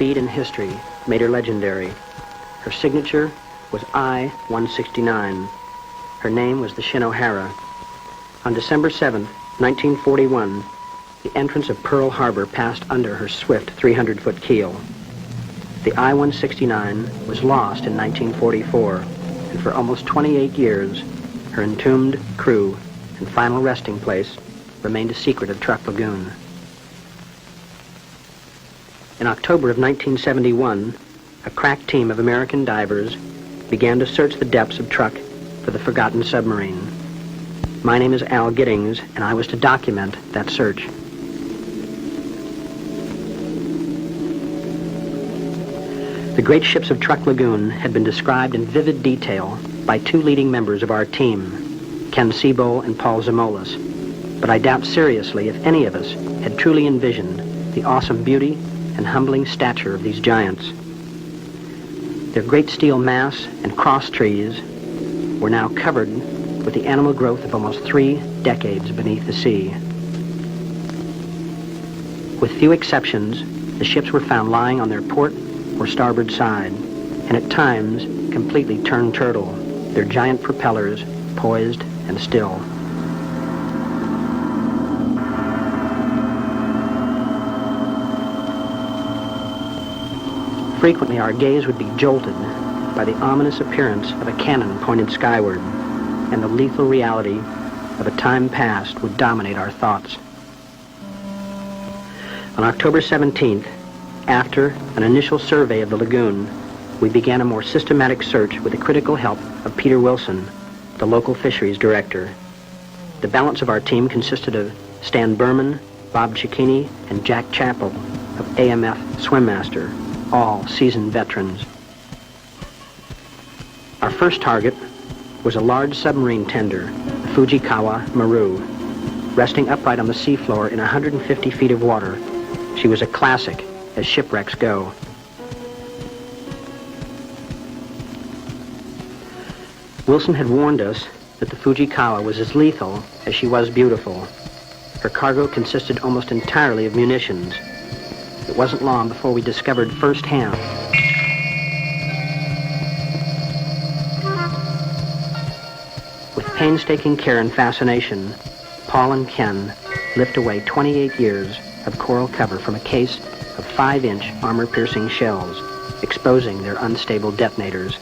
speed and history made her legendary. Her signature was I-169. Her name was the Shin O'Hara. On December 7, 1941, the entrance of Pearl Harbor passed under her swift 300-foot keel. The I-169 was lost in 1944, and for almost 28 years, her entombed crew and final resting place remained a secret of Truk Lagoon. In October of 1971, a crack team of American divers began to search the depths of Truk for the forgotten submarine. My name is Al Giddings, and I was to document that search. The great ships of Truk Lagoon had been described in vivid detail by two leading members of our team, Ken Seabold and Paul Zamolis, but I doubt seriously if any of us had truly envisioned the awesome beauty and humbling stature of these giants. Their great steel masts and cross trees were now covered with the animal growth of almost 3 decades beneath the sea. With few exceptions, the ships were found lying on their port or starboard side, and at times completely turned turtle, their giant propellers poised and still. Frequently our gaze would be jolted by the ominous appearance of a cannon pointed skyward, and the lethal reality of a time past would dominate our thoughts. On October 17th, after an initial survey of the lagoon, we began a more systematic search with the critical help of Peter Wilson, the local fisheries director. The balance of our team consisted of Stan Berman, Bob Cicchini, and Jack Chappell of AMF Swimmaster, all seasoned veterans. Our first target was a large submarine tender, the Fujikawa Maru. Resting upright on the seafloor in 150 feet of water, she was a classic as shipwrecks go. Wilson had warned us that the Fujikawa was as lethal as she was beautiful. Her cargo consisted almost entirely of munitions. It wasn't long before we discovered firsthand with painstaking care and fascination, Paul and Ken lift away 28 years of coral cover from a case of 5-inch armor-piercing shells, exposing their unstable detonators.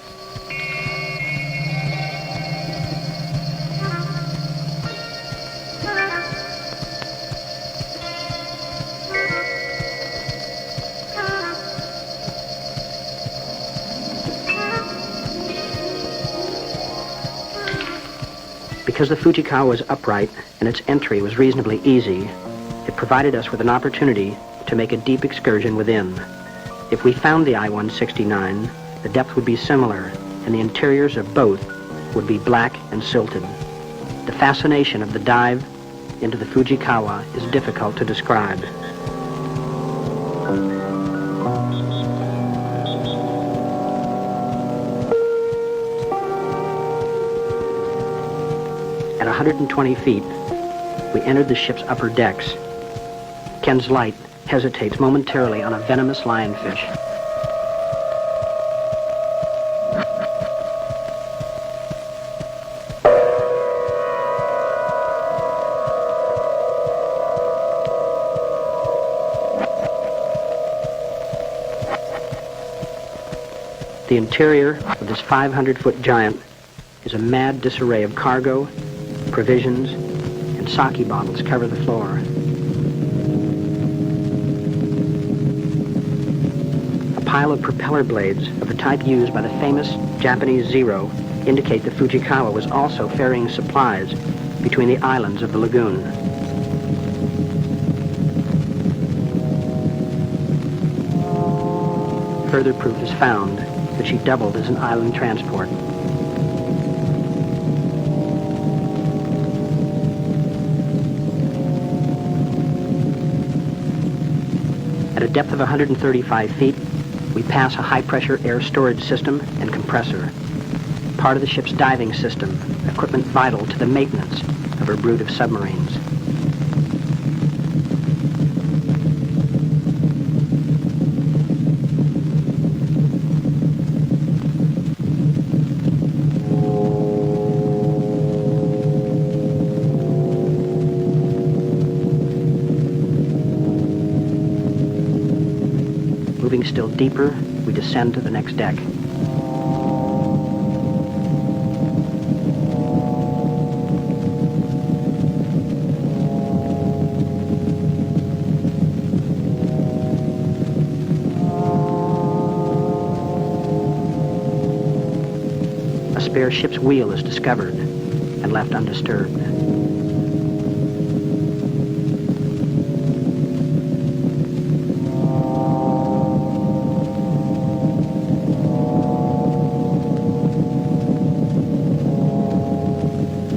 Because the Fujikawa was upright and its entry was reasonably easy, it provided us with an opportunity to make a deep excursion within. If we found the I-169, the depth would be similar, and the interiors of both would be black and silted. The fascination of the dive into the Fujikawa is difficult to describe. At 120 feet, we entered the ship's upper decks. Ken's light hesitates momentarily on a venomous lionfish. The interior of this 500-foot giant is a mad disarray of cargo, provisions, and sake bottles cover the floor. A pile of propeller blades of the type used by the famous Japanese Zero indicate the Fujikawa was also ferrying supplies between the islands of the lagoon. Further proof is found that she doubled as an island transport. At a depth of 135 feet, we pass a high-pressure air storage system and compressor, part of the ship's diving system, equipment vital to the maintenance of her brood of submarines. Moving still deeper, we descend to the next deck. A spare ship's wheel is discovered and left undisturbed.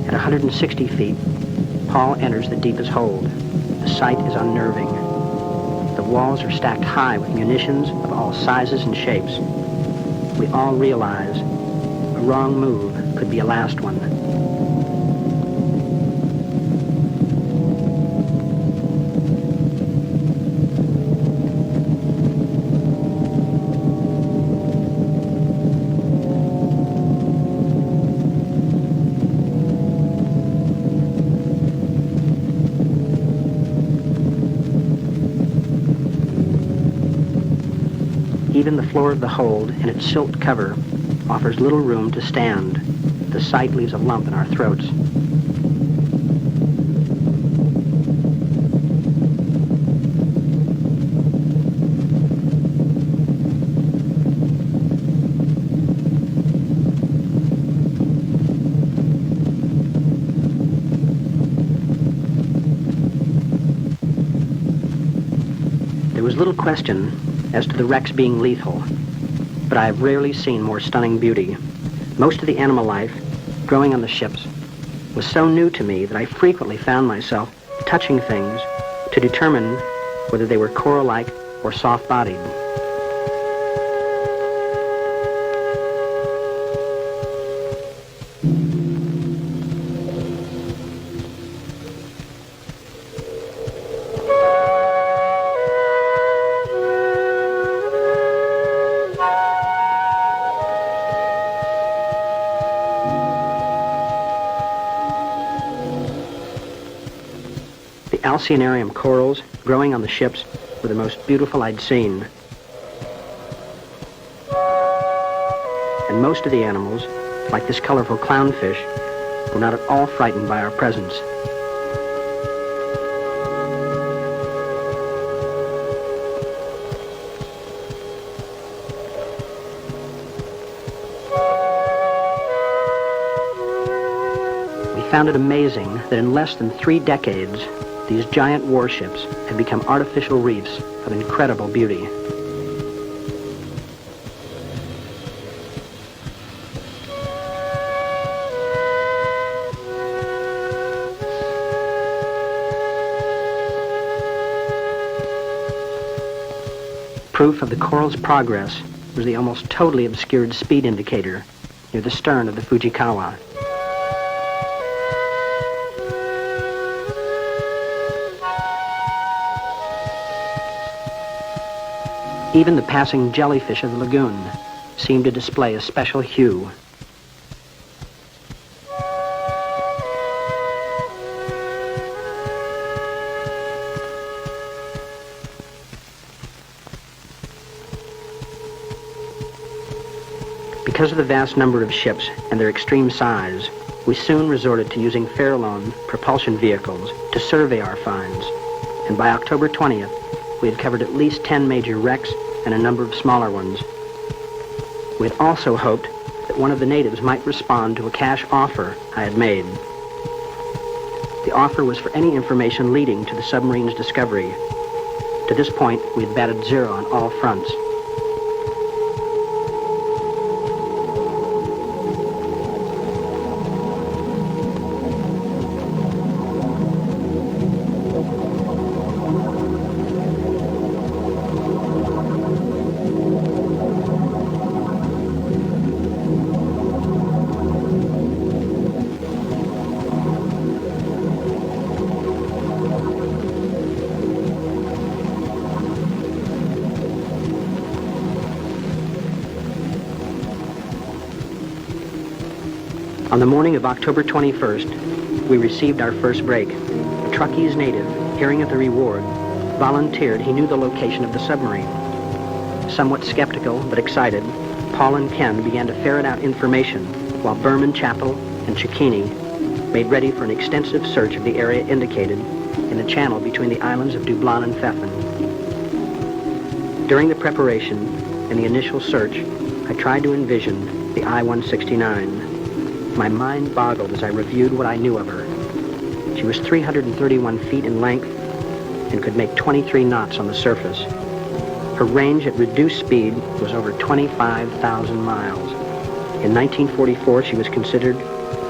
At 160 feet, Paul enters the deepest hold. The sight is unnerving. The walls are stacked high with munitions of all sizes and shapes. We all realize a wrong move could be a last one. Even the floor of the hold and its silt cover offers little room to stand. The sight leaves a lump in our throats. There was little question as to the wrecks being lethal, but I have rarely seen more stunning beauty. Most of the animal life growing on the ships was so new to me that I frequently found myself touching things to determine whether they were coral-like or soft-bodied. Alcynarium corals growing on the ships were the most beautiful I'd seen. And most of the animals, like this colorful clownfish, were not at all frightened by our presence. We found it amazing that in less than 3 decades, these giant warships had become artificial reefs of incredible beauty. Proof of the coral's progress was the almost totally obscured speed indicator near the stern of the Fujikawa. Even the passing jellyfish of the lagoon seemed to display a special hue. Because of the vast number of ships and their extreme size, we soon resorted to using Farallon propulsion vehicles to survey our finds, and by October 20th, we had covered at least 10 major wrecks and a number of smaller ones. We had also hoped that one of the natives might respond to a cash offer I had made. The offer was for any information leading to the submarine's discovery. To this point, we had batted zero on all fronts. On the morning of October 21st, we received our first break. A Truckee's native, hearing of the reward, volunteered he knew the location of the submarine. Somewhat skeptical but excited, Paul and Ken began to ferret out information while Berman, Chappell, and Cecchini made ready for an extensive search of the area indicated in the channel between the islands of Dublin and Pfeffin. During the preparation and the initial search, I tried to envision the I-169. My mind boggled as I reviewed what I knew of her. She was 331 feet in length and could make 23 knots on the surface. Her range at reduced speed was over 25,000 miles. In 1944, she was considered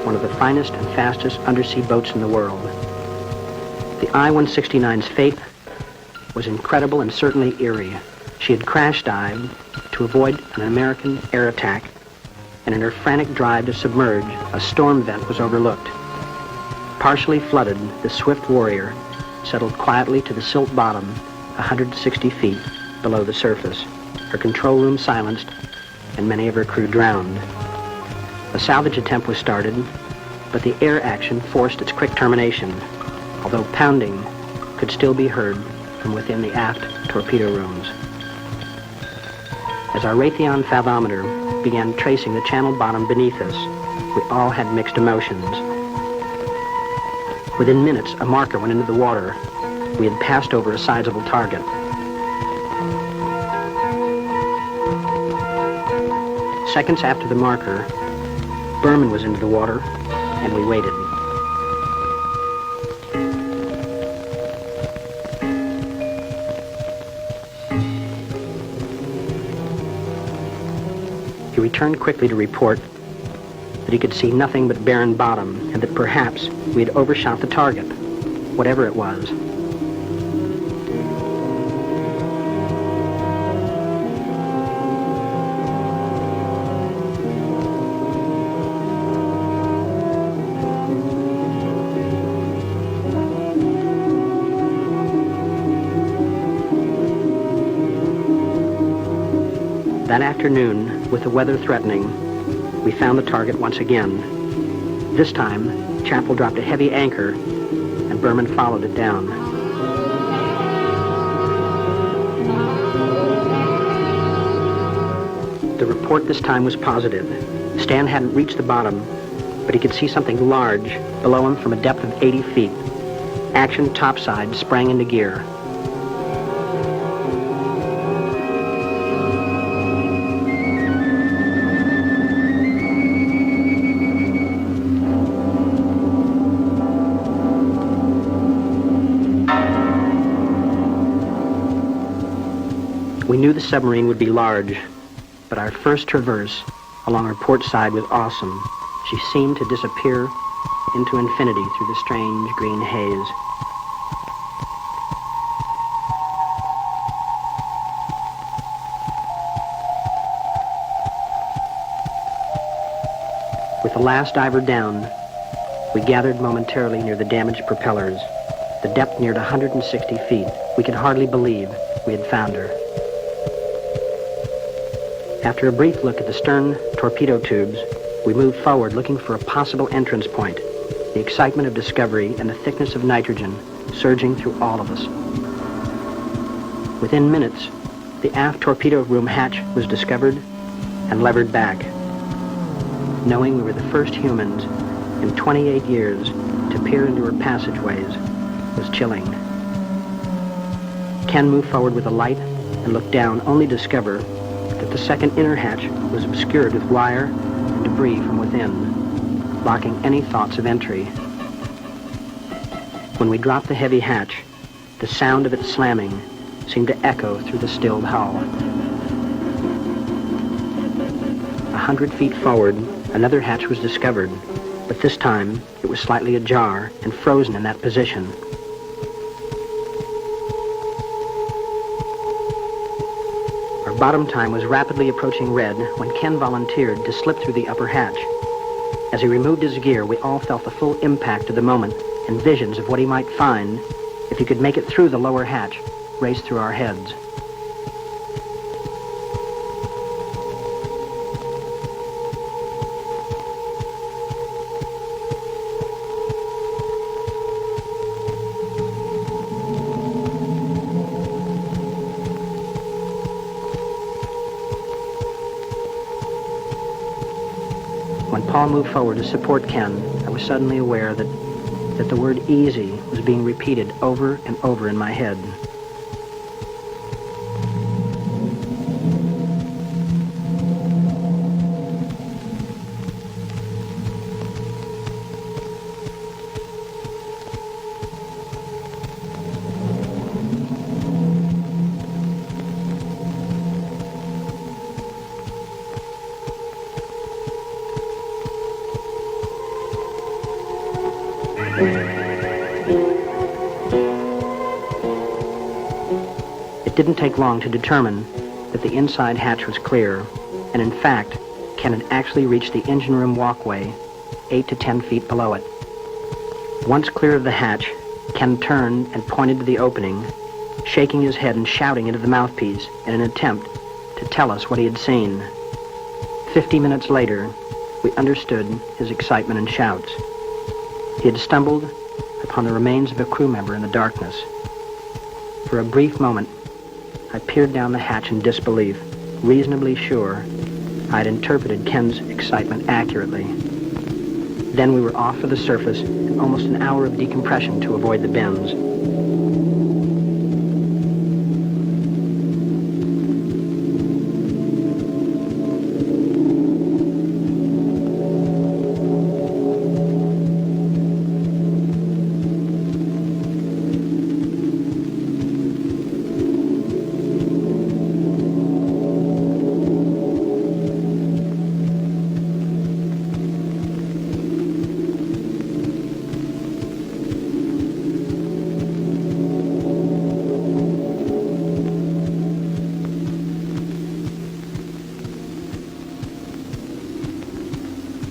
one of the finest and fastest undersea boats in the world. The I-169's fate was incredible and certainly eerie. She had crash dived to avoid an American air attack, and in her frantic drive to submerge, a storm vent was overlooked. Partially flooded, the swift warrior settled quietly to the silt bottom 160 feet below the surface, her control room silenced, and many of her crew drowned. A salvage attempt was started, but the air action forced its quick termination, although pounding could still be heard from within the aft torpedo rooms. As our Raytheon fathometer began tracing the channel bottom beneath us, we all had mixed emotions. Within minutes, a marker went into the water. We had passed over a sizable target. Seconds after the marker, Berman was into the water, and we waited. He returned quickly to report that he could see nothing but barren bottom and that perhaps we had overshot the target, whatever it was. That afternoon, with the weather threatening, we found the target once again. This time, Chappell dropped a heavy anchor, and Berman followed it down. The report this time was positive. Stan hadn't reached the bottom, but he could see something large below him from a depth of 80 feet. Action topside sprang into gear. We knew the submarine would be large, but our first traverse along her port side was awesome. She seemed to disappear into infinity through the strange green haze. With the last diver down, we gathered momentarily near the damaged propellers. The depth neared 160 feet. We could hardly believe we had found her. After a brief look at the stern torpedo tubes, we moved forward looking for a possible entrance point, the excitement of discovery and the thickness of nitrogen surging through all of us. Within minutes, the aft torpedo room hatch was discovered and levered back. Knowing we were the first humans in 28 years to peer into her passageways was chilling. Ken moved forward with a light and looked down, only to discover that the second inner hatch was obscured with wire and debris from within, blocking any thoughts of entry. When we dropped the heavy hatch, the sound of it slamming seemed to echo through the stilled hull. 100 feet forward, another hatch was discovered, but this time it was slightly ajar and frozen in that position. Our bottom time was rapidly approaching red when Ken volunteered to slip through the upper hatch. As he removed his gear, we all felt the full impact of the moment, and visions of what he might find if he could make it through the lower hatch raced through our heads. When Paul moved forward to support Ken, I was suddenly aware that the word easy was being repeated over and over in my head. It didn't take long to determine that the inside hatch was clear, and in fact, Ken had actually reached the engine room walkway 8 to 10 feet below it. Once clear of the hatch, Ken turned and pointed to the opening, shaking his head and shouting into the mouthpiece in an attempt to tell us what he had seen. 50 minutes later, we understood his excitement and shouts. He had stumbled upon the remains of a crew member in the darkness. For a brief moment, I peered down the hatch in disbelief, reasonably sure I had interpreted Ken's excitement accurately. Then we were off for the surface and almost an hour of decompression to avoid the bends.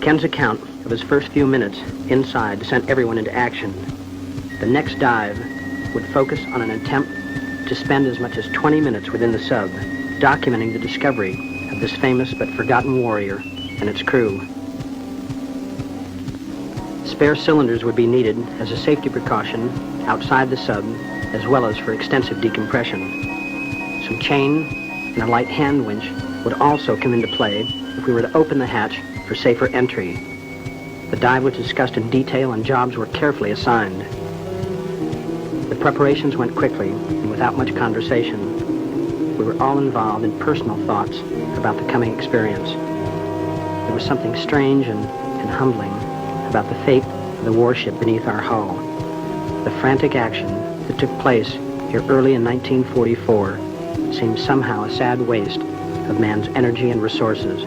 Ken's account of his first few minutes inside sent everyone into action. The next dive would focus on an attempt to spend as much as 20 minutes within the sub, documenting the discovery of this famous but forgotten warrior and its crew. Spare cylinders would be needed as a safety precaution outside the sub, as well as for extensive decompression. Some chain and a light hand winch would also come into play if we were to open the hatch for safer entry. The dive was discussed in detail and jobs were carefully assigned. The preparations went quickly and without much conversation. We were all involved in personal thoughts about the coming experience. There was something strange and humbling about the fate of the warship beneath our hull. The frantic action that took place here early in 1944 seemed somehow a sad waste of man's energy and resources.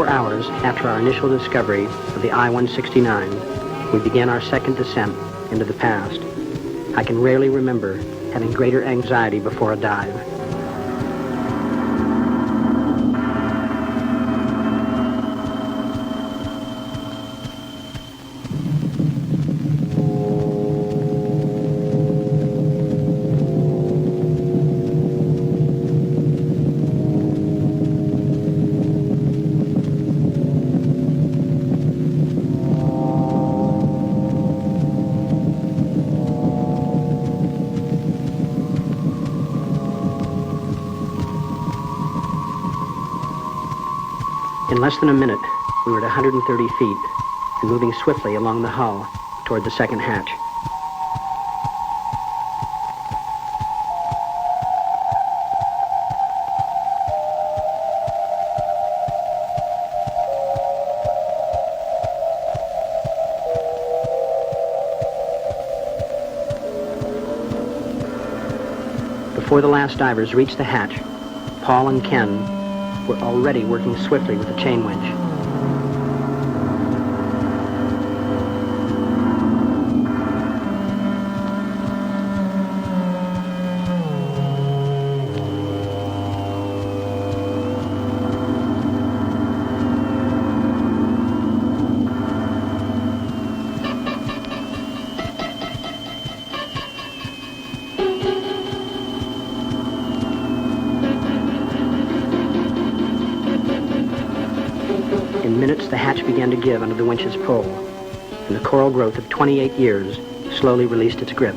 Hours after our initial discovery of the I-169, we began our second descent into the past. I can rarely remember having greater anxiety before a dive. In less than a minute, we were at 130 feet and moving swiftly along the hull toward the second hatch. Before the last divers reached the hatch, Paul and Ken were already working swiftly with the chain winch. In minutes, the hatch began to give under the winch's pull. and the coral growth of 28 years slowly released its grip.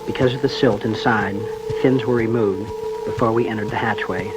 Because of the silt inside, fins were removed before we entered the hatchway.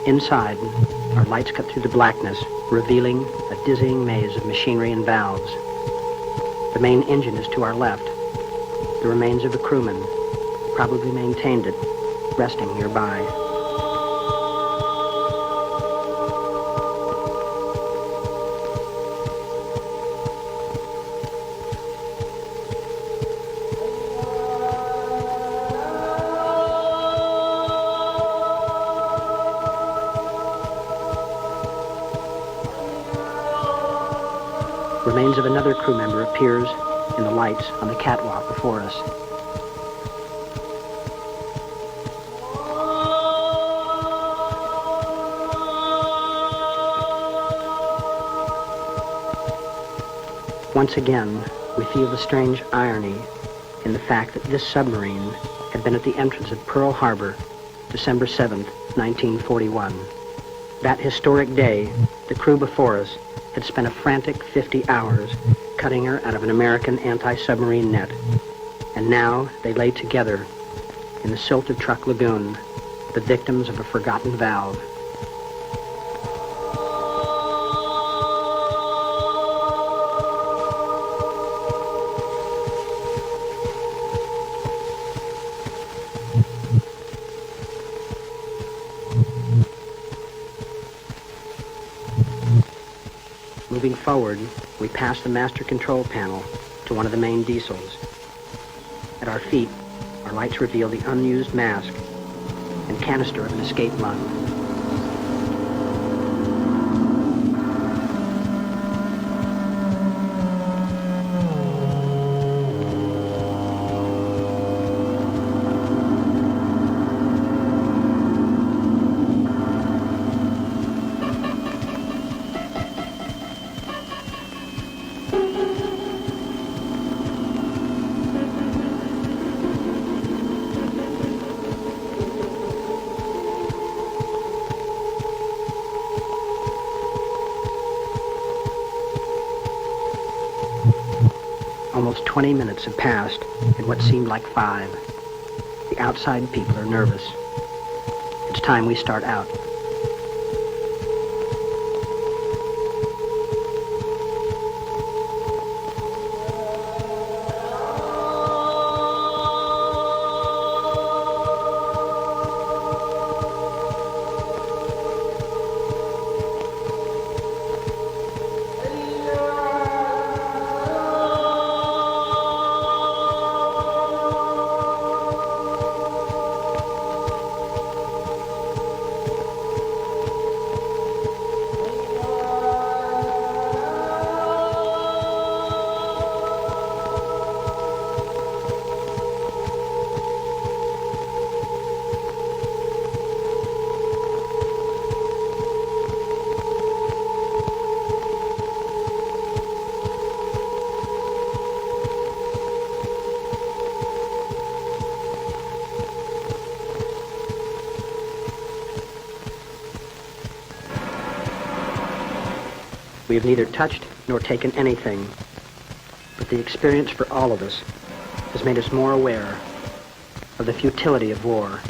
Inside, our lights cut through the blackness, revealing a dizzying maze of machinery and valves. The main engine is to our left. The remains of a crewman probably maintained it, resting nearby. Remains of another crew member appears in the lights on the catwalk before us. Once again, we feel the strange irony in the fact that this submarine had been at the entrance of Pearl Harbor, December 7th, 1941. That historic day, the crew before us had spent a frantic 50 hours cutting her out of an American anti-submarine net. And now they lay together in the silted truck lagoon, the victims of a forgotten valve. Moving forward, we pass the master control panel to one of the main diesels. At our feet, our lights reveal the unused mask and canister of an escape lung. Almost 20 minutes have passed in what seemed like 5. The outside people are nervous. It's time we start out. We have neither touched nor taken anything, but the experience for all of us has made us more aware of the futility of war.